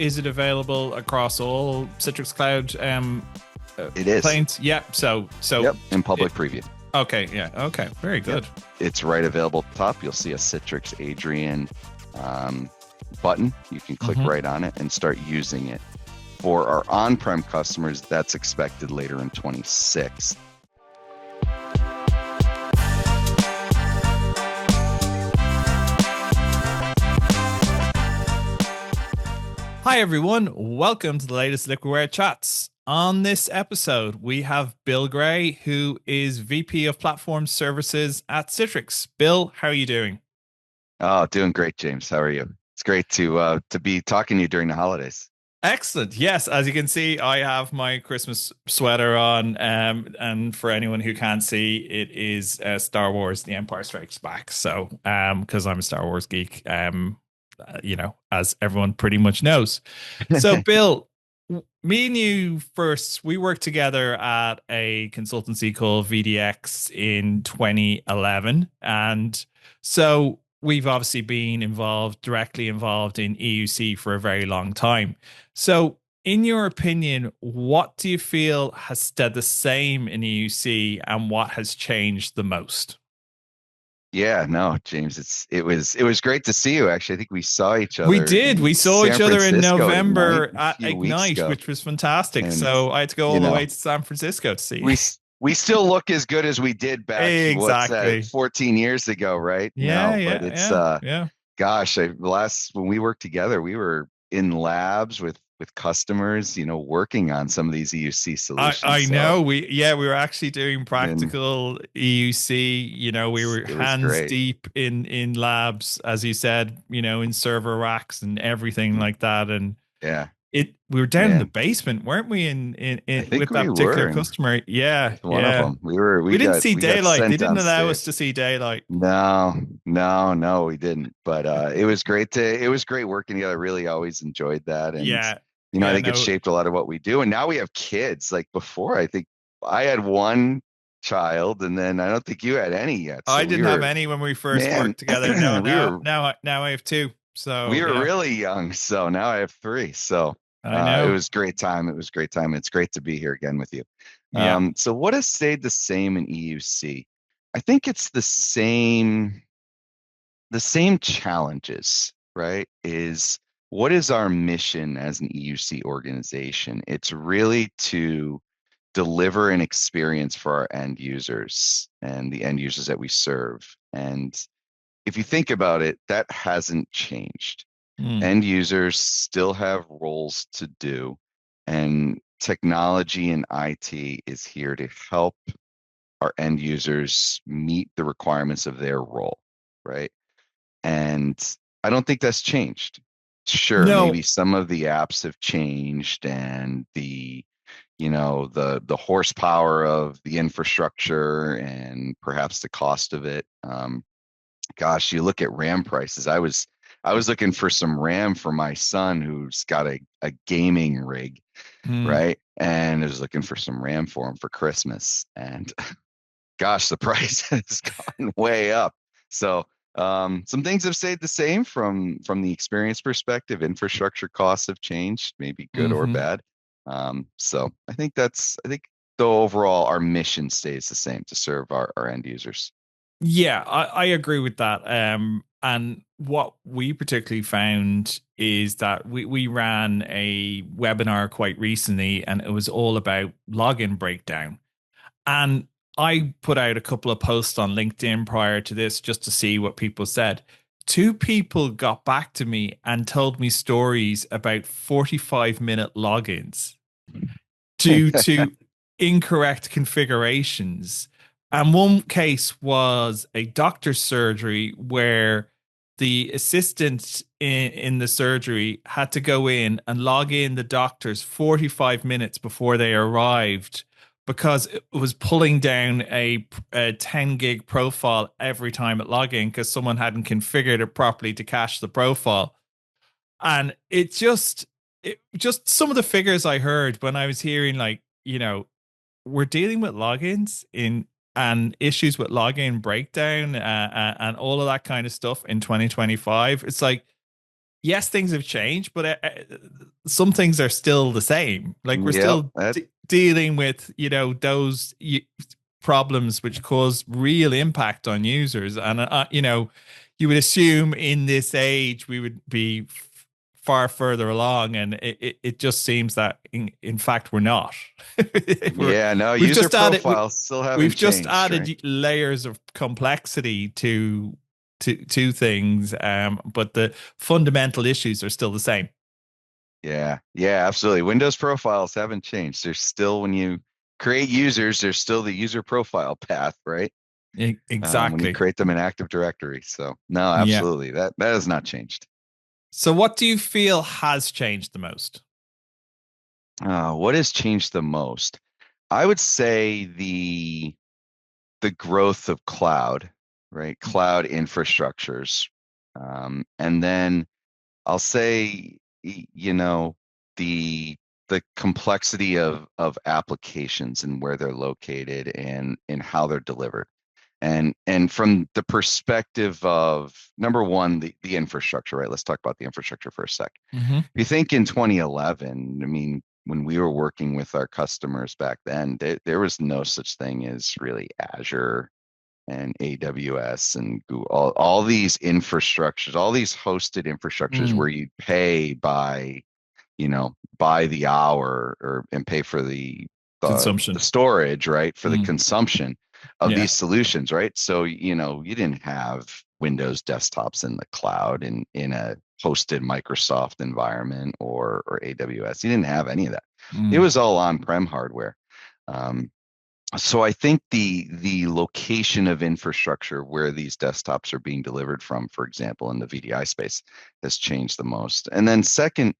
is it available across all Citrix Cloud It is. planes? Yeah. So Yep, in public preview. Okay. Yeah. Okay. Very good. Yep. It's right available at the top. You'll see a Citrix Aidrien button. You can click right on it and start using it. For our on-prem customers, that's expected later in 26. Hi, everyone. Welcome to the latest Liquidware Chats. On this episode, we have Bill Gray, who is VP of Platform Services at Citrix. Bill, how are you doing? Oh, doing great, James. How are you? It's great to be talking to you during the holidays. Excellent. Yes, as you can see, I have my Christmas sweater on, and for anyone who can't see, it is Star Wars: The Empire Strikes Back. So, because I'm a Star Wars geek, as everyone pretty much knows. So, Bill, me and you first, we worked together at a consultancy called VDX in 2011, and so we've obviously been directly involved in EUC for a very long time. So, in your opinion, what do you feel has stayed the same in EUC and what has changed the most? Yeah, no, James, it was great to see you. Actually, I think we saw each other. We did. We saw each other in November at Ignite, which was fantastic. And, so I had to go all the way to San Francisco to see you. We still look as good as we did back exactly 14 years ago, right? Gosh, when we worked together, we were in labs with customers, working on some of these EUC solutions. I know. We were actually doing practical EUC. We were hands deep in labs, as you said, in server racks and everything like that. And we were down in the basement, weren't we? With that particular customer. Yeah. One of them. We didn't see daylight. They didn't allow us to see daylight. No, we didn't. But it was great working together. I really always enjoyed that. And I think it shaped a lot of what we do. And now we have kids. Like before, I think I had one child, and then I don't think you had any yet. So I didn't have any when we first worked together. No, now I have two. So we were really young. So now I have three. So it was a great time. It's great to be here again with you. So what has stayed the same in EUC? I think it's the same challenges, right? What is our mission as an EUC organization? It's really to deliver an experience for our end users and the end users that we serve. And if you think about it, that hasn't changed. End users still have roles to do, and technology and IT is here to help our end users meet the requirements of their role, right? And I don't think that's changed. Sure, maybe some of the apps have changed, and the horsepower of the infrastructure and perhaps the cost of it. Gosh, you look at RAM prices. I was looking for some RAM for my son who's got a gaming rig, right? And I was looking for some RAM for him for Christmas. And gosh, the price has gone way up. So some things have stayed the same from the experience perspective. Infrastructure costs have changed, maybe good or bad. So I think though overall our mission stays the same, to serve our end users. Yeah, I agree with that. And what we particularly found is that we ran a webinar quite recently, and it was all about login breakdown. And I put out a couple of posts on LinkedIn prior to this just to see what people said. 2 people got back to me and told me stories about 45-minute logins due to incorrect configurations. And one case was a doctor's surgery where the assistant in the surgery had to go in and log in the doctors 45 minutes before they arrived, because it was pulling down a 10 gig profile every time it logged in because someone hadn't configured it properly to cache the profile. And it just some of the figures I heard when I was hearing, we're dealing with logins and issues with login breakdown and all of that kind of stuff in 2025. It's like, yes, things have changed, but some things are still the same. Like we're Yep. still dealing with, those problems which cause real impact on users. And, you would assume in this age we would be far further along. And it just seems that in fact, we're not. we're, Yeah, no, we've user just added, profiles still haven't we've just changed, right? added layers of complexity to things, but the fundamental issues are still the same. Yeah, yeah, absolutely. Windows profiles haven't changed. There's still, when you create users, there's still the user profile path, right? When you Exactly. create them in Active Directory. So no, Yeah. absolutely. That has not changed. So, what do you feel has changed the most? What has changed the most? I would say the growth of cloud, right? Cloud infrastructures. And then I'll say, the complexity of applications and where they're located and how they're delivered. And from the perspective of number one, the infrastructure, right? Let's talk about the infrastructure for a sec. Mm-hmm. If you think in 2011, I mean, when we were working with our customers back then, there was no such thing as really Azure and AWS and Google, all these infrastructures, all these hosted infrastructures Mm. where you pay by the hour or and pay for the Consumption. storage, right? For the Mm. consumption of Yeah. these solutions, right? So, you didn't have Windows desktops in the cloud in a hosted Microsoft environment or AWS. You didn't have any of that. It Mm. was all on-prem hardware. Um, so I think the location of infrastructure where these desktops are being delivered from, for example, in the VDI space, has changed the most. And then second,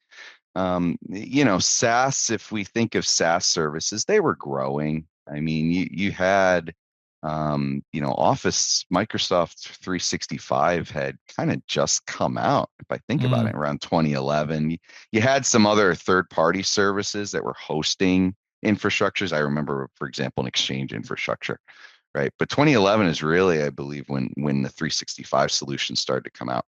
SaaS, if we think of SaaS services, they were growing. I mean, you had, Office, Microsoft 365 had kind of just come out, if I think about Mm. it, around 2011. You had some other third-party services that were hosting infrastructures. I remember, for example, an Exchange infrastructure, right? But 2011 is really, I believe, when the 365 solutions started to come out.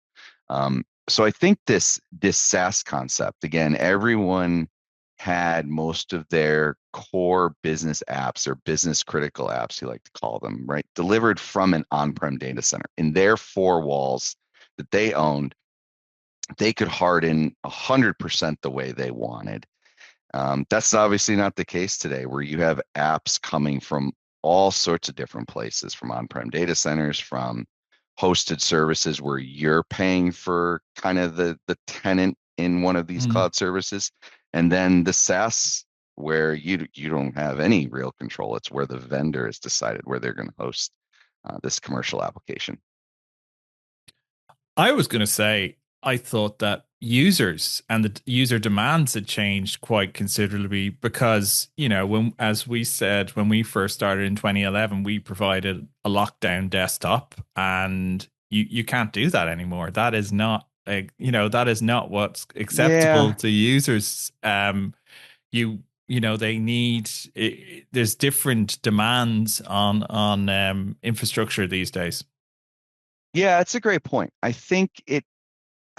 So I think this SaaS concept, again, everyone had most of their core business apps or business critical apps, you like to call them, right, delivered from an on-prem data center in their four walls that they owned. They could harden 100% the way they wanted. That's obviously not the case today, where you have apps coming from all sorts of different places, from on-prem data centers, from hosted services where you're paying for kind of the tenant in one of these Mm. cloud services, and then the SaaS where you don't have any real control. It's where the vendor has decided where they're going to host this commercial application. I was going to say, I thought that users and the user demands had changed quite considerably because, as we said, when we first started in 2011, we provided a lockdown desktop and you can't do that anymore. That is not, that is not what's acceptable Yeah, to users. They need, there's different demands on infrastructure these days. yeah, it's a great point. I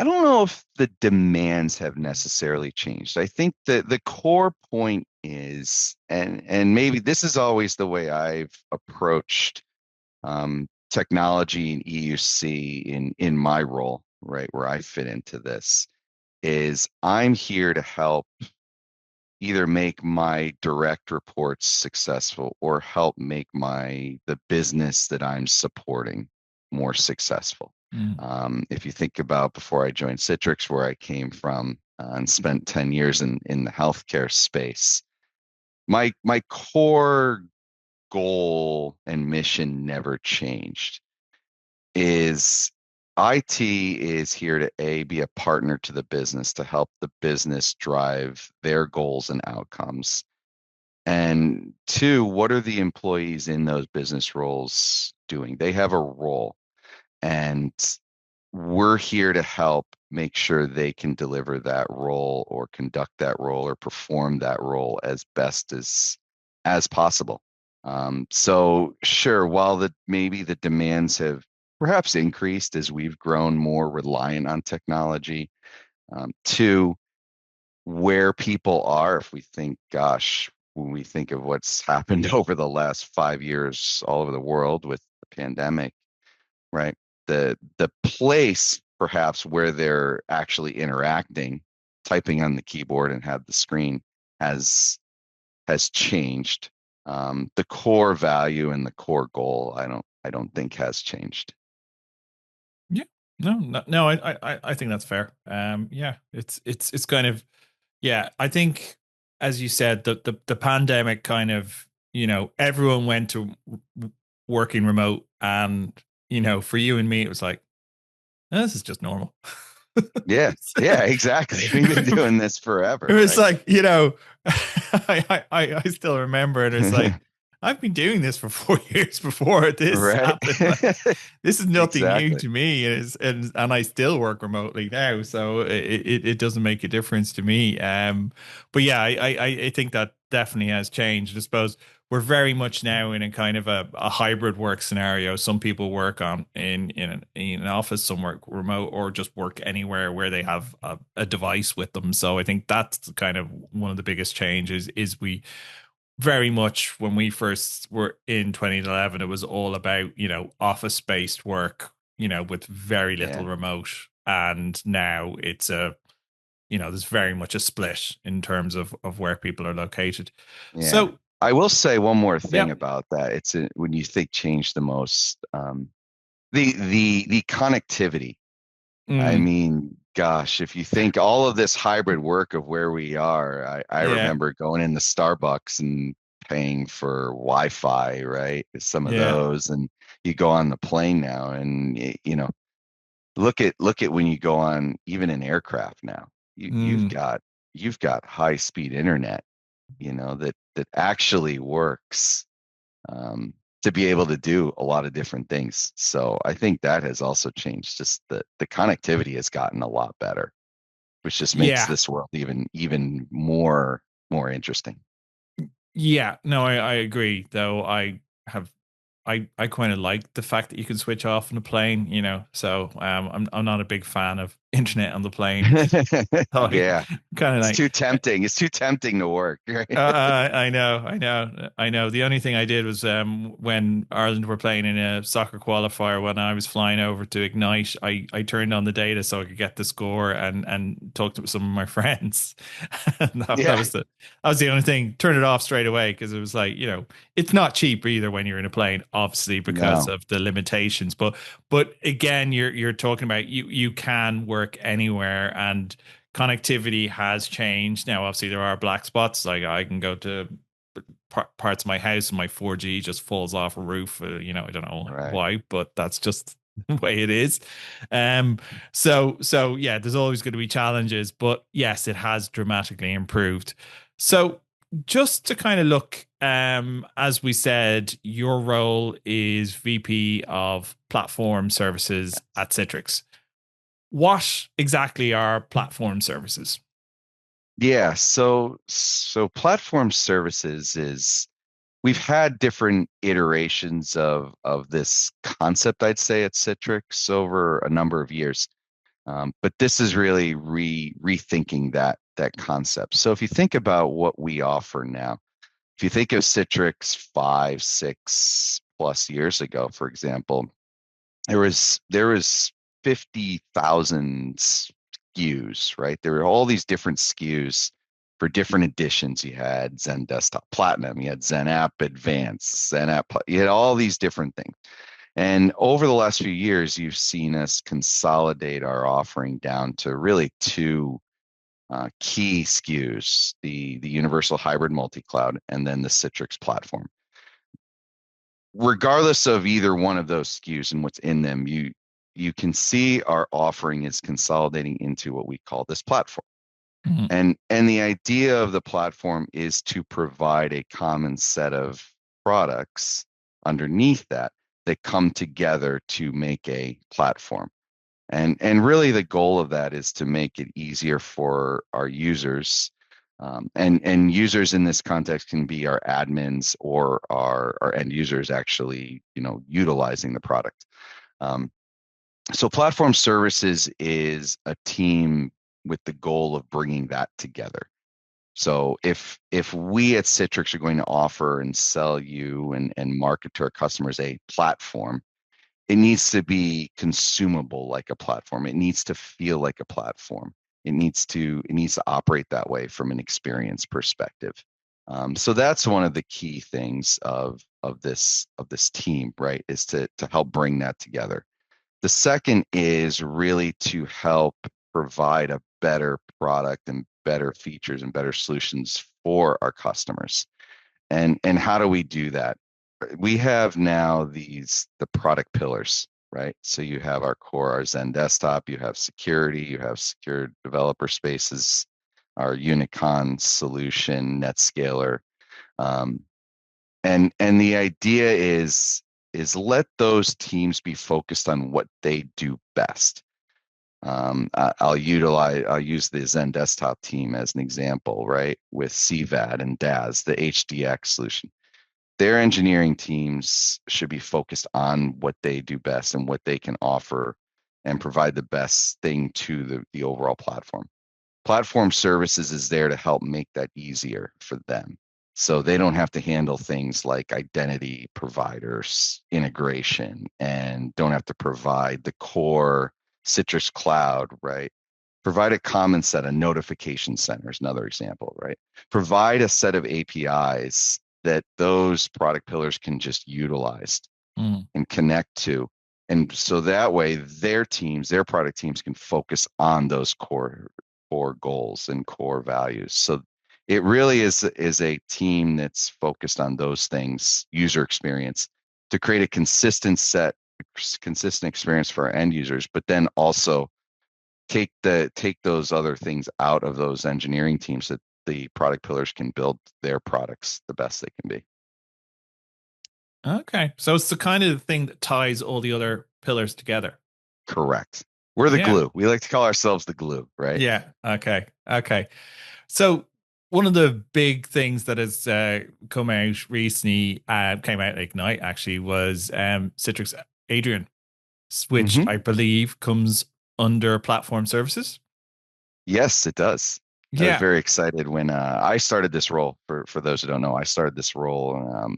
don't know if the demands have necessarily changed. I think the core point is, and maybe this is always the way I've approached technology and EUC in my role, right, where I fit into this, is I'm here to help either make my direct reports successful or help make the business that I'm supporting more successful. Mm. If you think about before I joined Citrix, where I came from and spent 10 years in the healthcare space, my core goal and mission never changed. Is IT is here to be a partner to the business to help the business drive their goals and outcomes. And two, what are the employees in those business roles doing? They have a role, and we're here to help make sure they can deliver that role or conduct that role or perform that role as best as possible. So sure, while maybe the demands have perhaps increased as we've grown more reliant on technology. Two, where people are, if we think, gosh, when we think of what's happened over the last 5 years all over the world with the pandemic, right? The place perhaps where they're actually interacting, typing on the keyboard and have the screen has has changed. The core value and the core goal, I don't think has changed. Yeah. No, I think that's fair. Yeah, it's kind of, yeah, I think, as you said, the pandemic kind of, everyone went to working remote, and for you and me, it was like, "Oh, this is just normal." Yeah, yeah, exactly. We've been doing this It forever, was right? like, I still remember, and it's like, I've been doing this for 4 years before this Right? happened. Like, this is nothing new Exactly. to me, and I still work remotely now, so it doesn't make a difference to me. But yeah, I think that definitely has changed. I suppose we're very much now in a kind of a hybrid work scenario. Some people work in an office, some work remote, or just work anywhere where they have a device with them. So I think that's kind of one of the biggest changes. Is we very much, when we first were in 2011, it was all about, office based work, with very Yeah, little remote. And now it's there's very much a split in terms of where people are located. yeah. So, I will say one more thing yeah. about that. When you think change the most, the connectivity. I Mm, mean, gosh, if you think all of this hybrid work of where we are, I yeah. remember going in the Starbucks and paying for Wi-Fi, right? Some of Yeah. those, and you go on the plane now, and look at when you go on even an aircraft now. You you've Mm, got you've got high speed internet, that actually works, um, to be able to do a lot of different things. So I think that has also changed. Just the connectivity has gotten a lot better, which just makes yeah. this world even more interesting. Yeah. No, I agree, though. Have I kind of like the fact that you can switch off in a plane, so I'm not a big fan of internet on the plane. So I Yeah, kind of it's like, too tempting. It's too tempting to work, right? I know, I know. The only thing I did was, when Ireland were playing in a soccer qualifier, when I was flying over to Ignite, I turned on the data so I could get the score and talk to some of my friends. And that Yeah, was the only thing. Turn it off straight away, because it was like, it's not cheap either when you're in a plane, obviously, because no, of the limitations. But again, you're talking about, you can work anywhere, and connectivity has changed. Now, obviously, there are black spots. Like, I can go to parts of my house and my 4G just falls off a roof. I don't know right. why, but that's just the way it is. Um, so yeah, there's always going to be challenges, but yes, it has dramatically improved. So, just to kind of look, as we said, your role is VP of Platform Services at Citrix. What exactly are platform services? Yeah, so platform services is we've had different iterations of this concept, I'd say, at Citrix over a number of years. But this is really rethinking that concept. So if you think about what we offer now, if you think of Citrix 5, 6 plus years ago, for example, there was 50,000 SKUs, right? There were all these different SKUs for different editions. You had Zen Desktop Platinum, you had Zen App Advanced, you had all these different things. And over the last few years, you've seen us consolidate our offering down to really two key SKUs: the Universal Hybrid Multi-Cloud, and then the Citrix platform. Regardless of either one of those SKUs and what's in them, you can see our offering is consolidating into what we call this platform. Mhm. And the idea of the platform is to provide a common set of products underneath that come together to make a platform. And really the goal of that is to make it easier for our users. And users in this context can be our admins or our end users actually, utilizing the product. Um, so platform services is a team with the goal of bringing that together. So if we at Citrix are going to offer and sell you and market to our customers a platform, it needs to be consumable like a platform. It needs to feel like a platform. It needs to operate that way from an experience perspective. So that's one of the key things of this team, right? Is to help bring that together. The second is really to help provide a better product and better features and better solutions for our customers. And how do we do that? We have now the product pillars, right? So you have our core, our Zen desktop, you have security, you have secure developer spaces, our Unicon solution, NetScaler. Um, and the idea is let those teams be focused on what they do best. I'll use the Zen desktop team as an example, right? With CVAD and DAS, the HDX solution. Their engineering teams should be focused on what they do best and what they can offer and provide the best thing to the overall platform. Platform services is there to help make that easier for them. So they don't have to handle things like identity providers, integration, and don't have to provide the core Citrix Cloud, right? Provide a common set of notification centers, another example, right? Provide a set of APIs that those product pillars can just utilize Mm. and connect to. And so that way their product teams can focus on those core goals and core values. So it really is a team that's focused on those things, user experience, to create a consistent experience for our end users, but then also take those other things out of those engineering teams that the product pillars can build their products the best they can be. Okay. So it's the kind of thing that ties all the other pillars together. Correct. We're the Yeah. glue. We like to call ourselves the glue, right? Yeah. Okay. Okay. So one of the big things that has come out recently, came out at Ignite actually, was Citrix Adrian, which Hmm. I believe comes under platform services. Yes, it does. I was Yeah. very excited when I started this role. For those who don't know, I started this role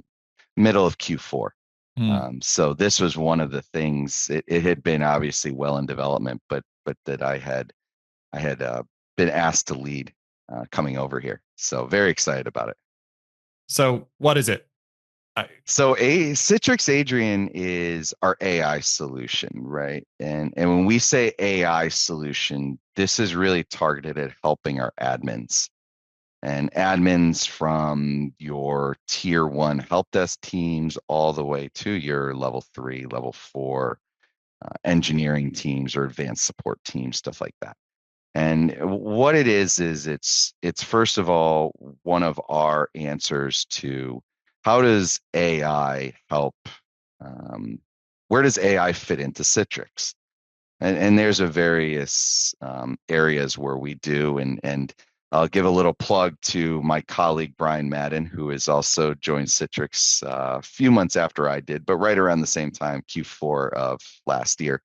middle of Q4. Hmm. So this was one of the things. It had been obviously well in development, but that I had been asked to lead coming over here. So very excited about it. So what is it? I, So a Citrix Aidrien is our AI solution, right? And when we say AI solution, this is really targeted at helping our admins and admins from your tier one help desk teams all the way to your level 3, level 4 engineering teams or advanced support teams, stuff like that. And what it is it's first of all one of our answers to how does AI help? Um, where does AI fit into Citrix? And there's a various areas where we do, and I'll give a little plug to my colleague Brian Madden, who has also joined Citrix a few months after I did, but right around the same time, Q4 of last year,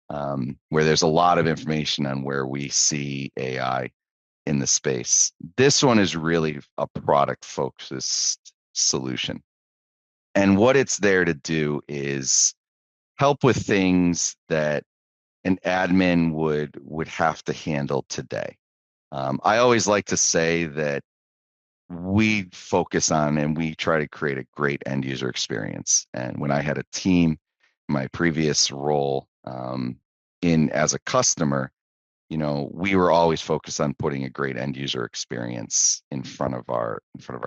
where there's a lot of information on where we see AI in the space. This one is really a product focused solution. And what it's there to do is help with things that an admin would have to handle today. I always like to say that we focus on and we try to create a great end user experience. And when I had a team, my previous role in as a customer, we were always focused on putting a great end user experience in front of our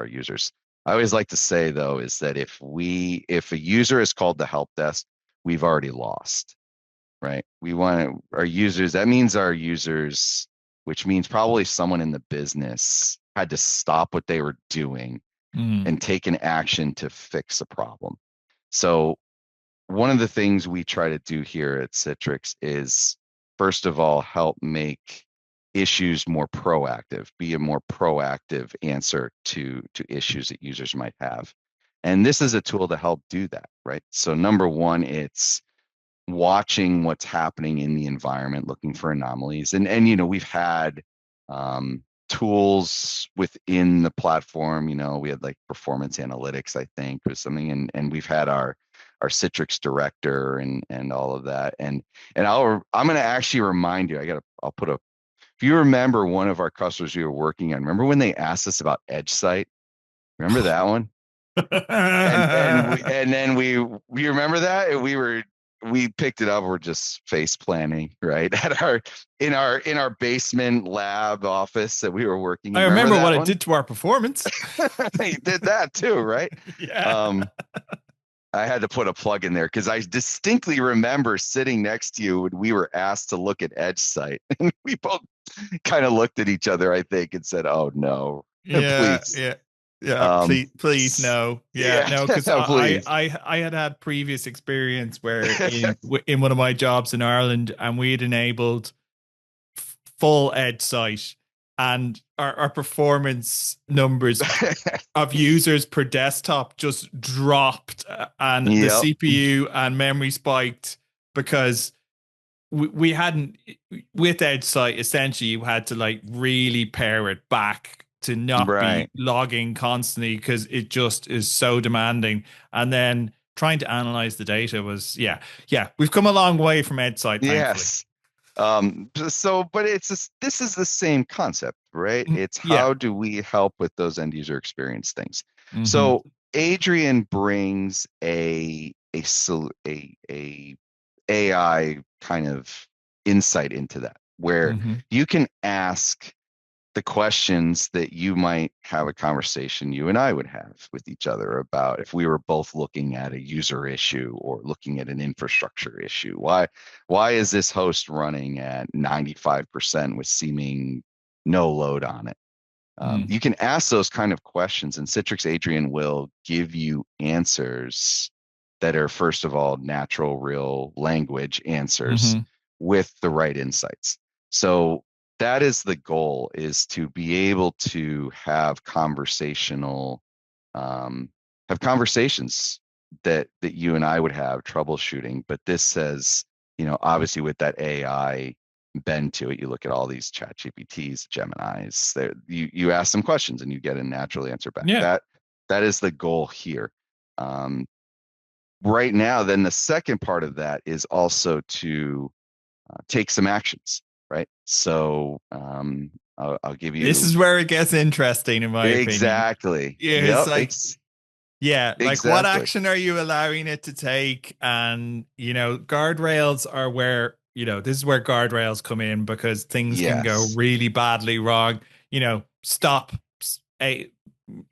users. I always like to say though is that if a user is called the help desk, we've already lost, right? We want our users, that means our users, which means probably someone in the business had to stop what they were doing mm, and take an action to fix a problem. So one of the things we try to do here at Citrix is, first of all, help make issues more proactive, be a more proactive answer to issues that users might have. And this is a tool to help do that, right? So number one, it's watching what's happening in the environment, looking for anomalies. And we've had tools within the platform. We had like performance analytics, I think, was something, and we've had our Citrix director and all of that. And I'm going to actually remind you. I'll put a. If you remember one of our customers we were working on, remember when they asked us about Edge Site? Remember that one? And then we remember that, and we picked it up. We're just face planning, right? At our basement lab office that we were working in. I Remember remember that what it one? did to our performance. You did that too, right? Yeah. Um, I had to put a plug in there because I distinctly remember sitting next to you when we were asked to look at Edge Site, and we both kind of looked at each other, I think, and said, "Oh no, Yeah, please." yeah, yeah. Um, Please, no. Yeah, yeah, no, because please. I had previous experience where in one of my jobs in Ireland, and we had enabled full Ed site, and our performance numbers of users per desktop just dropped, and the Yep. CPU and memory spiked because we hadn't with Outside. Essentially, you had to like really pare it back to not be Right. logging constantly because it just is so demanding. And then trying to analyze the data was, yeah, we've come a long way from Outside, thankfully. Yes. But this is the same concept, right? It's Yeah. how do we help with those end user experience things. Hmm. So Adrian brings a AI kind of insight into that, where Hmm. you can ask the questions that you might have a conversation you and I would have with each other about if we were both looking at a user issue or looking at an infrastructure issue. Why is this host running at 95% with seeming no load on it? Mm. You can ask those kind of questions, and Citrix Aidrien will give you answers that are, first of all, natural, real language answers Hmm. with the right insights. So that is the goal: is to be able to um, have conversations that you and I would have troubleshooting. But this says, obviously with that AI bend to it, you look at all these chat GPTs, Geminis, you ask them questions and you get a natural answer back. Yeah. That is the goal here. Um, right now, then the second part of that is also to take some actions, right? So I'll give This you is where it gets interesting, in my opinion. exactly. Yeah, it's Yep. like, yeah, like what Exactly. action are you allowing it to take? And, guardrails are where, this is where guardrails come in because things can go Yes. really badly wrong. Stop a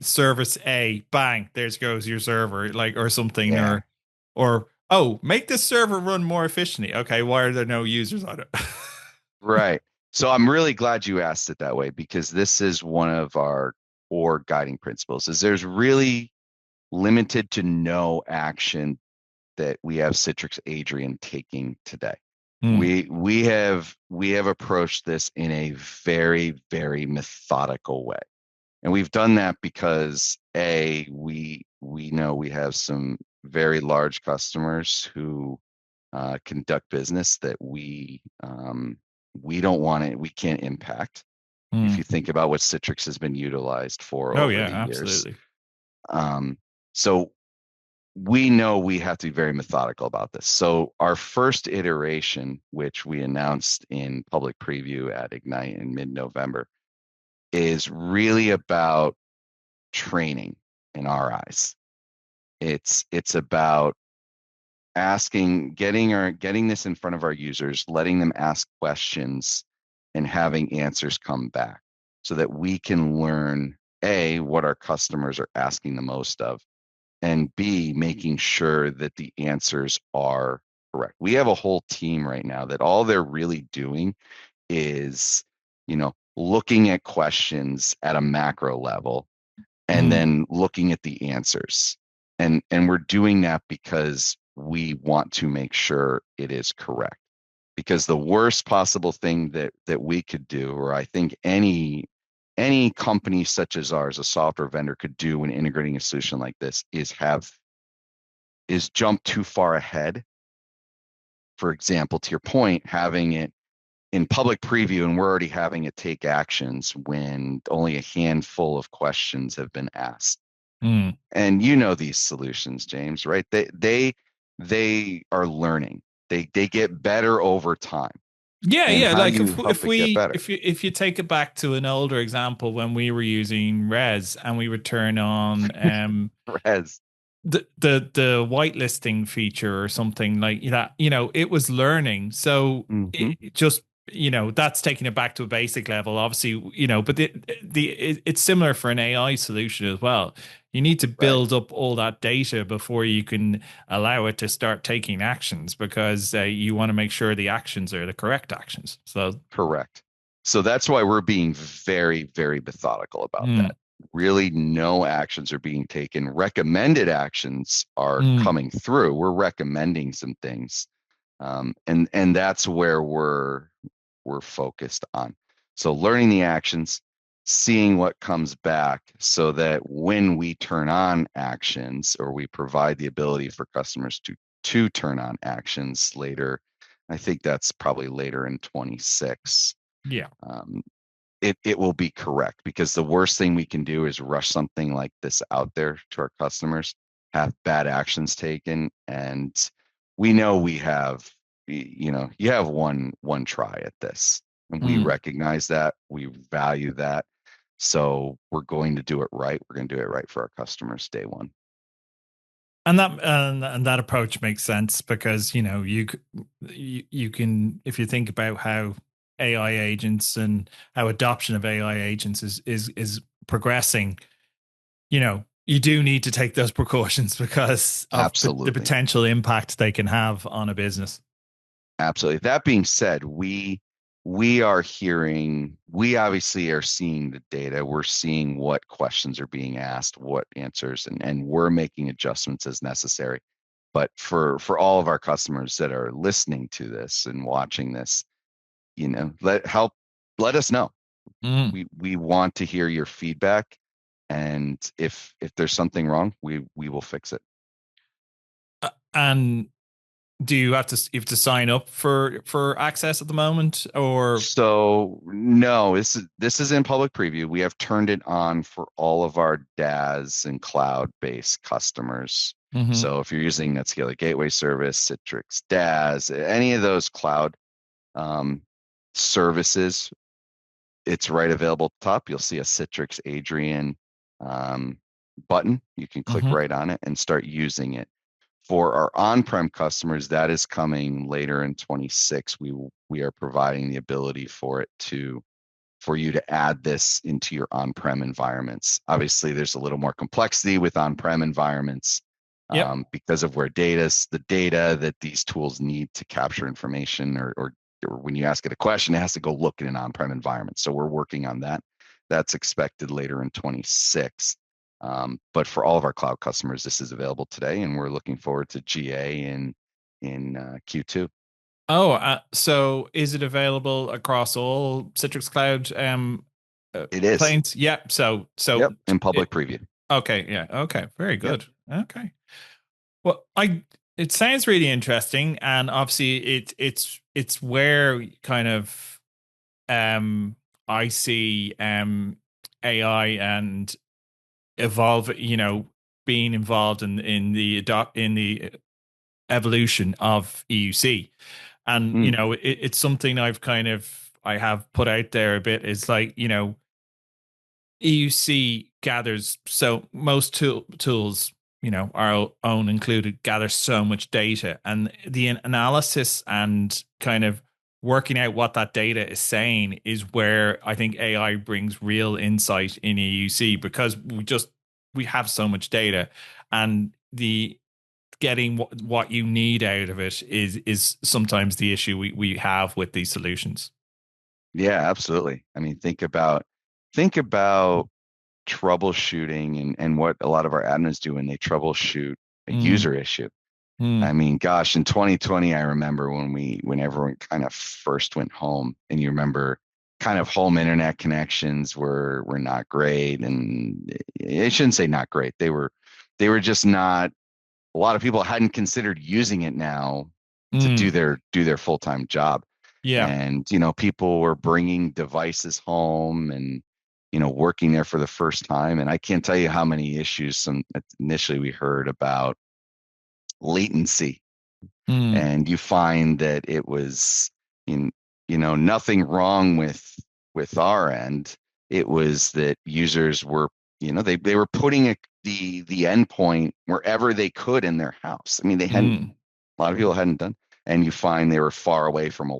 service A, bang, there goes your server, like, or something, Yeah. or, oh, make this server run more efficiently. Okay, why are there no users on it? Right. So I'm really glad you asked it that way, because this is one of our core guiding principles is there's really limited to no action that we have Citrix Aidrien taking today. Hmm. We have approached this in a very, very methodical way. And we've done that because we know we have some very large customers who conduct business that we don't want it, we can't impact. If you Hmm. think about what Citrix has been utilized for Oh, over yeah, the years. absolutely. Um, so we know we have to be very methodical about this. So our first iteration, which we announced in public preview at Ignite in mid-November, is really about training in our eyes. It's about getting this in front of our users, letting them ask questions and having answers come back so that we can learn A, what our customers are asking the most of, and B, making sure that the answers are correct. We have a whole team right now that all they're really doing is, looking at questions at a macro level and Hmm. then looking at the answers. And we're doing that because we want to make sure it is correct. Because the worst possible thing that we could do, or I think any company such as ours, a software vendor, could do when integrating a solution like this, is jump too far ahead for example, to your point, having it in public preview and we're already having it take actions when only a handful of questions have been asked. Mm. And you know these solutions, James, right? They are learning. They get better over time. Yeah, And yeah. how do Like you help it get better? if you take it back to an older example when we were using Res and we would turn on Res. the whitelisting feature or something like that, it was learning. So Hmm. it just, that's taking it back to a basic level, obviously, but it's similar for an AI solution as well. You need to Right. build up all that data before you can allow it to start taking actions because you want to make sure the actions are the correct actions. So, Correct. So that's why we're being very, very methodical about mm, that. Really, no actions are being taken. Recommended actions are mm, coming through. We're recommending some things, and that's where we're focused on. So learning the actions, seeing what comes back, so that when we turn on actions or we provide the ability for customers to turn on actions later, I think that's probably later in 26. yeah. Um, it will be correct, because the worst thing we can do is rush something like this out there to our customers, have bad actions taken, and we know we have, you have one try at this, and we Mm. recognize that, we value that, so we're going to do it right. We're going to do it right for our customers day one. And that approach makes sense because you can, if you think about how AI agents and how adoption of AI agents is progressing, you do need to take those precautions because of the Absolutely. potential impact they can have on a business. Absolutely. That being said, we are hearing, we obviously are seeing the data. We're seeing what questions are being asked, what answers, and we're making adjustments as necessary. But for all of our customers that are listening to this and watching this, let us know. Mm. We want to hear your feedback, and if there's something wrong, we will fix it. And do you have to sign up for access at the moment or? So no, this is in public preview. We have turned it on for all of our DaaS and cloud-based customers. Mhm. So if you're using NetScaler Gateway Service, Citrix DaaS, any of those cloud um, services, it's right available at the top. You'll see a Citrix Aidrien um, button. You can click Mhm. right on it and start using it. For our on-prem customers, that is coming later in 26. We are providing the ability for you to add this into your on-prem environments. Obviously, there's a little more complexity with on-prem environments Yep. because of the data that these tools need to capture information, or when you ask it a question, it has to go look in an on-prem environment. So we're working on that. That's expected later in 26. But for all of our cloud customers, this is available today, and we're looking forward to GA in Q2. Oh, so is it available across all Citrix Cloud It is. planes? Yeah. So Yep, in it, public preview. okay. Yeah. Okay. Very Yep. good. Okay. Well, it sounds really interesting, and obviously it's where kind of um I see AI and evolve, being involved in the evolution of EUC. And, Mm, it's something I have put out there a bit is like, EUC gathers, so most tools, our own included, gather so much data, and the analysis and kind of working out what that data is saying is where I think AI brings real insight in EUC because we have so much data, and the getting what you need out of it is sometimes the issue we have with these solutions. yeah, absolutely. I mean, think about troubleshooting and what a lot of our admins do when they troubleshoot a Mm, user issue. I mm, mean, gosh, in 2020, I remember when everyone kind of first went home, and you remember kind of home internet connections were not great, and I shouldn't say not great. They were just not. A lot of people hadn't considered using it now to Mm. do their full-time job. Yeah. And, people were bringing devices home and, working there for the first time. And I can't tell you how many issues initially we heard about latency. Mm. And you find that it was in, nothing wrong with our end. It was that users were, they were putting the endpoint wherever they could in their house. I mean, they hadn't Mm. a lot of people hadn't done. And you find they were far away from the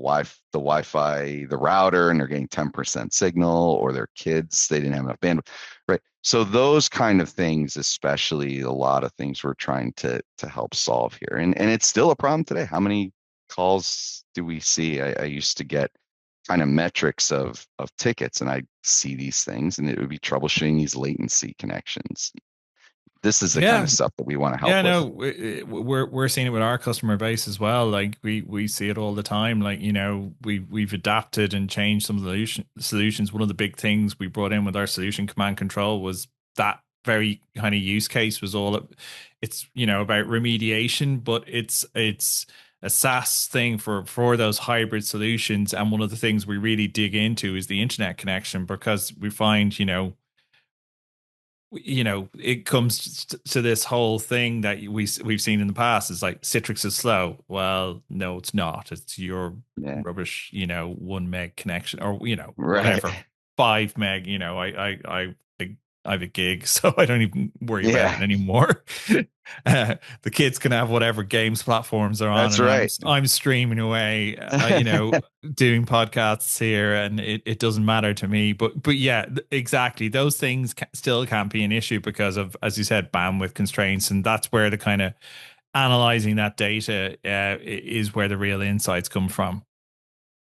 Wi-Fi, the router, and they're getting 10% signal, or their kids, they didn't have enough bandwidth. Right. So those kind of things, especially a lot of things we're trying to help solve here. And it's still a problem today. How many calls do we see? I used to get kind of metrics of tickets, and I see these things, and it would be troubleshooting these latency connections. This is the kind Yeah. of stuff that we want to help Yeah, with. no, we're seeing it with our customer base as well. Like we see it all the time. Like, we've adapted and changed some of the solutions. One of the big things we brought in with our solution command control was that very kind of use case was it's, about remediation, but it's a SaaS thing for those hybrid solutions. And one of the things we really dig into is the internet connection, because we find, it comes to this whole thing that we've seen in the past is like Citrix is slow. Well, no, it's not. It's your Yeah. rubbish, 1 meg connection, or Right. whatever, 5 meg. I have a gig, so I don't even worry about it Yeah. anymore. The kids can have whatever games platforms are on, That's and I'm right. I'm streaming away. Doing podcasts here, and it doesn't matter to me. But yeah, exactly. Those things still can't be an issue because of, as you said, bandwidth constraints, and that's where the kind of analyzing that data is where the real insights come from.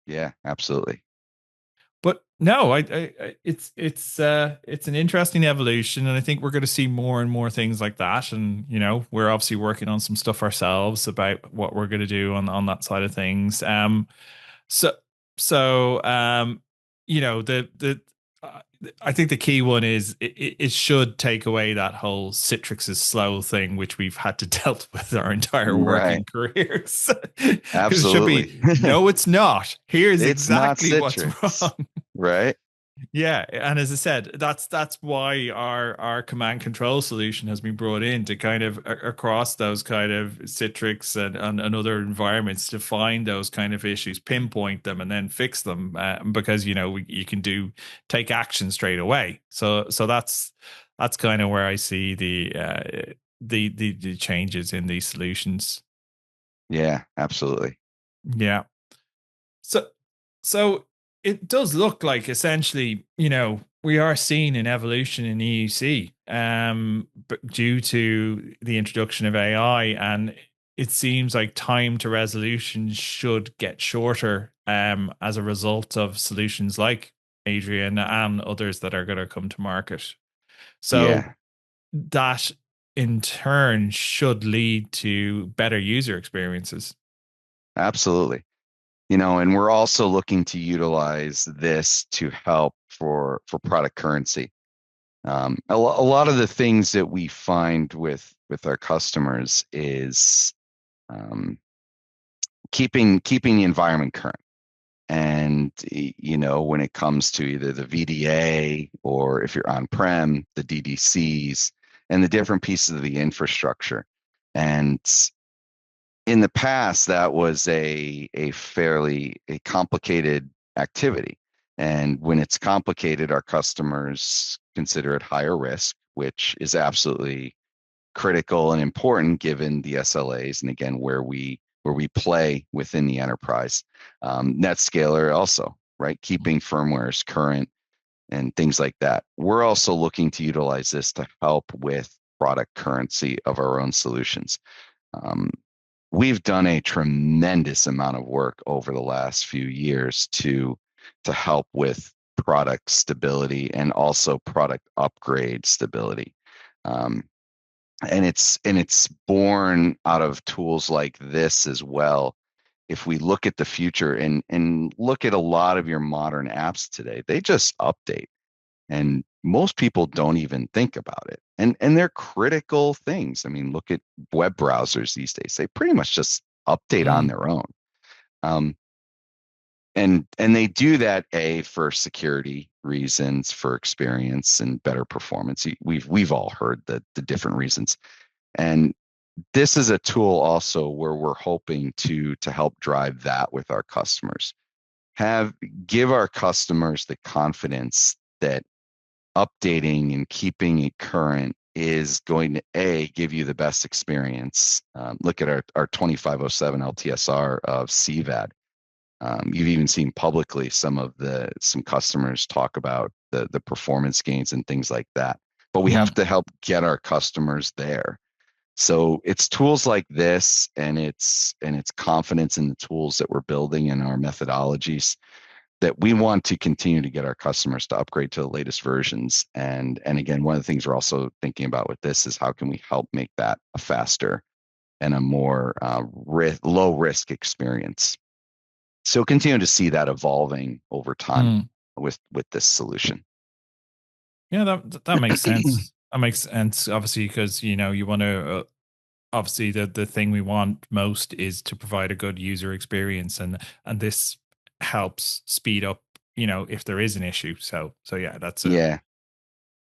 Yeah, absolutely. But no, it's an interesting evolution, and I think we're going to see more and more things like that. And we're obviously working on some stuff ourselves about what we're going to do on that side of things. So so the I think the key one is it should take away that whole Citrix is slow thing, which we've had to dealt with our entire Right. working careers. Because it should Absolutely. be, no, it's not. Here's It's not exactly what's Citrix, wrong. right? Yeah, and as I said, that's why our command control solution has been brought in to kind of across those kind of Citrix and other environments to find those kind of issues, pinpoint them, and then fix them. Because you can take action straight away. So that's kind of where I see the changes in these solutions. Yeah, absolutely. Yeah. So, so it does look like essentially, we are seeing an evolution in EUC, but due to the introduction of AI, and it seems like time to resolution should get shorter, as a result of solutions like Adrian and others that are going to come to market. So Yeah, that in turn should lead to better user experiences. absolutely. And we're also looking to utilize this to help for product currency. A lot of the things that we find with our customers is um, keeping the environment current. And when it comes to either the VDA or if you're on-prem, the DDCs and the different pieces of the infrastructure. And in the past, that was a fairly a complicated activity. And when it's complicated, our customers consider it higher risk, which is absolutely critical and important given the SLAs and again where we play within the enterprise. NetScaler also, right? Keeping firmwares current and things like that. We're also looking to utilize this to help with product currency of our own solutions. Um, we've done a tremendous amount of work over the last few years to help with product stability and also product upgrade stability. Um, and it's born out of tools like this as well. If we look at the future and look at a lot of your modern apps today, they just update, and most people don't even think about it. And they're critical things. I mean, look at web browsers these days. They pretty much just update on Mm, their own. Um, and they do that for security reasons, for experience and better performance. We've all heard the different reasons. And this is a tool also where we're hoping to help drive that with our customers. Have Give our customers the confidence that updating and keeping it current is going to give you the best experience. Look at our 2507 LTSR of CVAD. You've even seen publicly some customers talk about the performance gains and things like that. But we have mm, to help get our customers there. So it's tools like this, and it's confidence in the tools that we're building and our methodologies that we want to continue to get our customers to upgrade to the latest versions. And again, one of the things we're also thinking about with this is how can we help make that a faster and a more low risk experience. So continue to see that evolving over time mm. with this solution. Yeah, that makes sense. That makes sense, obviously, because you want to. Obviously, the thing we want most is to provide a good user experience, and this helps speed up. If there is an issue. So yeah, that's a Yeah.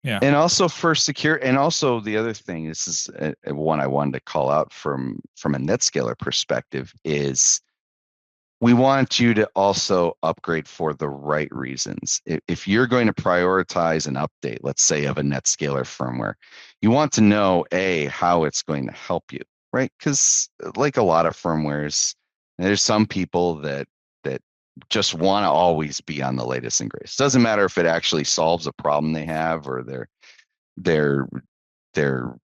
yeah. And also for secure, and also the other thing, this is one I wanted to call out from a NetScaler perspective, is we want you to also upgrade for the right reasons. If you're going to prioritize an update, let's say of a NetScaler firmware, you want to know how it's going to help you, right? Because like a lot of firmwares, there's some people that just want to always be on the latest and greatest. Doesn't matter if it actually solves a problem they have or their their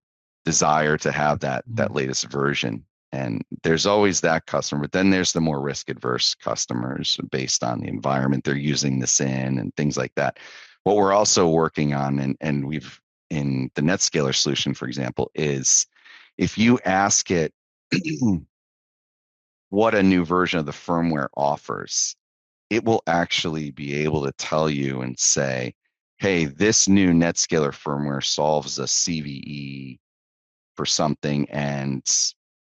desire to have that Mm, latest version. And there's always that customer, but then there's the more risk adverse customers based on the environment they're using this in and things like that. What we're also working on, and we've in the NetScaler solution, for example, is if you ask it what a new version of the firmware offers, it will actually be able to tell you and say, hey, this new NetScaler firmware solves a CVE for something. And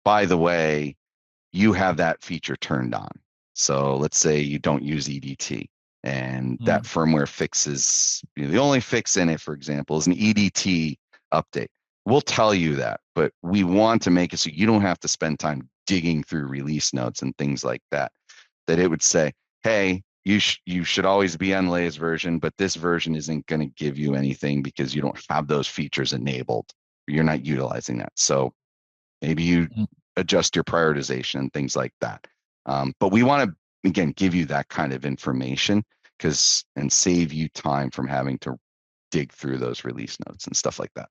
by the way, you have that feature turned on. So let's say you don't use EDT and that mm, firmware fixes, the only fix in it, for example, is an EDT update. We'll tell you that, but we want to make it so you don't have to spend time digging through release notes and things like that. That it would say, hey, you should always be on the latest version, but this version isn't going to give you anything because you don't have those features enabled. You're not utilizing that. So maybe you mm. adjust your prioritization and things like that. But we want to, again, give you that kind of information and save you time from having to dig through those release notes and stuff like that.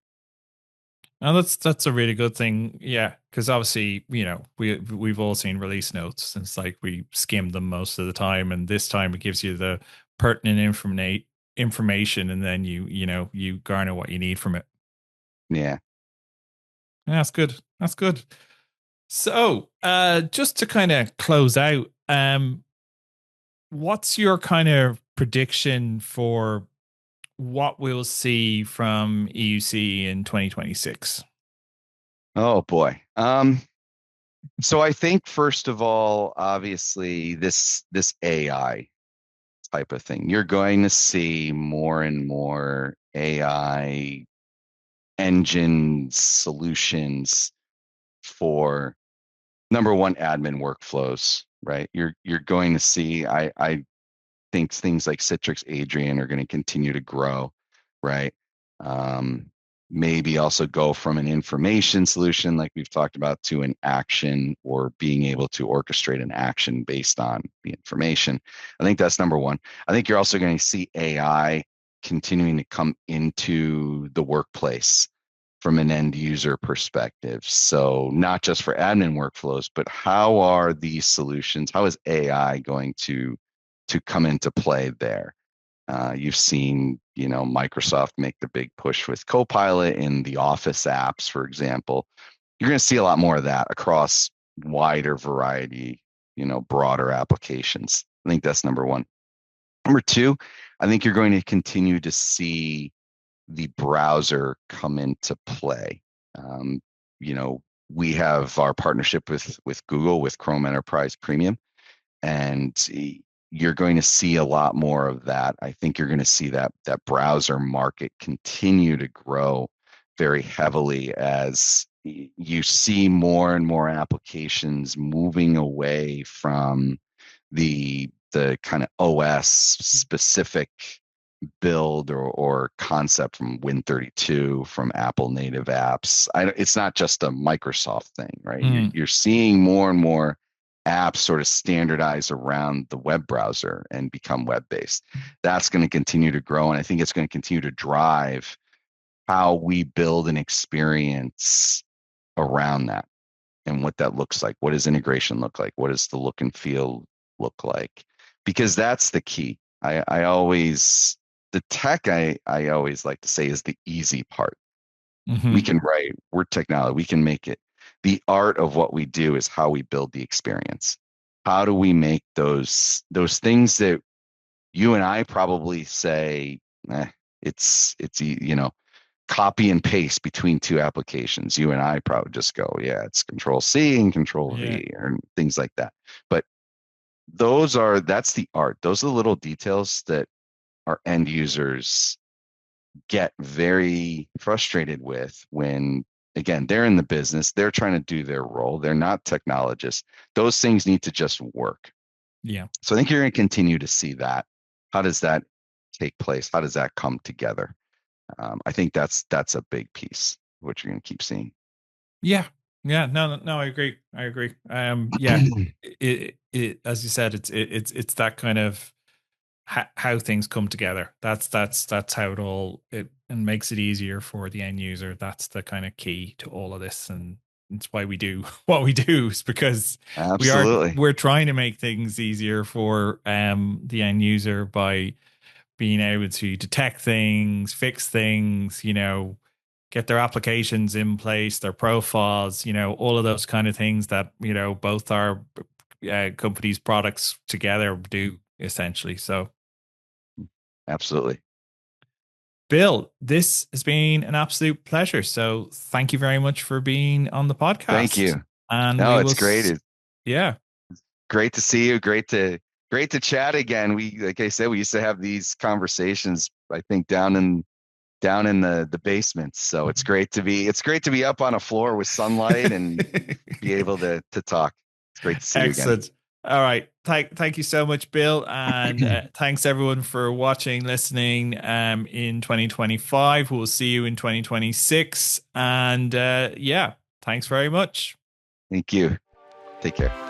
Now that's a really good thing, yeah, because obviously we've all seen release notes. And it's like we skim them most of the time, and this time it gives you the pertinent information, and then you garner what you need from it. Yeah. Yeah, that's good. That's good. So, just to kind of close out, what's your kind of prediction for what we'll see from EUC in 2026? Oh boy. So I think first of all, obviously this AI type of thing, you're going to see more and more AI engine solutions for number one, admin workflows, right? You're going to see, I think things like Citrix Aidrien are going to continue to grow, right? Um, Maybe also go from an information solution like we've talked about to an action, or being able to orchestrate an action based on the information. I think that's number one. I think you're also going to see AI continuing to come into the workplace from an end user perspective. So not just for admin workflows, but how are these solutions, how is AI going to come into play there? You've seen, Microsoft make the big push with Copilot in the Office apps, for example. You're going to see a lot more of that across wider variety, broader applications. I think that's number one. Number two, I think you're going to continue to see the browser come into play. Um, you know, we have our partnership with Google with Chrome Enterprise Premium, and you're going to see a lot more of that. I think you're going to see that browser market continue to grow very heavily as you see more and more applications moving away from the kind of OS specific build or concept from Win32, from Apple native apps. It's not just a Microsoft thing, right? Mm. You're seeing more and more apps sort of standardize around the web browser and become web-based. That's going to continue to grow, and I think it's going to continue to drive how we build an experience around that and what that looks like. What does integration look like? What does the look and feel look like? Because that's the key. I always the tech I always like to say is the easy part. We Hmm. can write, we're technology, we can make it. The art of what we do is how we build the experience. How do we make those things that you and I probably say, it's copy and paste between two applications. You and I probably just go, yeah, it's Control C and Control Yeah. V or things like that. But that's the art. Those are the little details that our end users get very frustrated with when, again, they're in the business, they're trying to do their role, they're not technologists. Those things need to just work. Yeah. So I think you're going to continue to see that. How does that take place? How does that come together? I think that's a big piece of what you're going to keep seeing. Yeah. Yeah. No, no, no, I agree. I agree. Yeah. As you said, it's that kind of how things come together. That's how it and makes it easier for the end user. That's the kind of key to all of this, and it's why we do what we do. Is because Absolutely. we're trying to make things easier for the end user by being able to detect things, fix things, get their applications in place, their profiles, all of those kind of things that, both our companies' products together do essentially. So, Absolutely. Bill, this has been an absolute pleasure. So, thank you very much for being on the Thank podcast. you. And No, we will, it's great. It's yeah, great to see you. Great to chat again. Like I said, we used to have these conversations, I think, down in the basement. So it's great to be up on a floor with sunlight and be able to talk. It's great to see you again. excellent. All right. Thank you so much, Bill. And thanks everyone for watching, listening in 2025. We'll see you in 2026. And yeah, thanks very much. Thank you. Take care.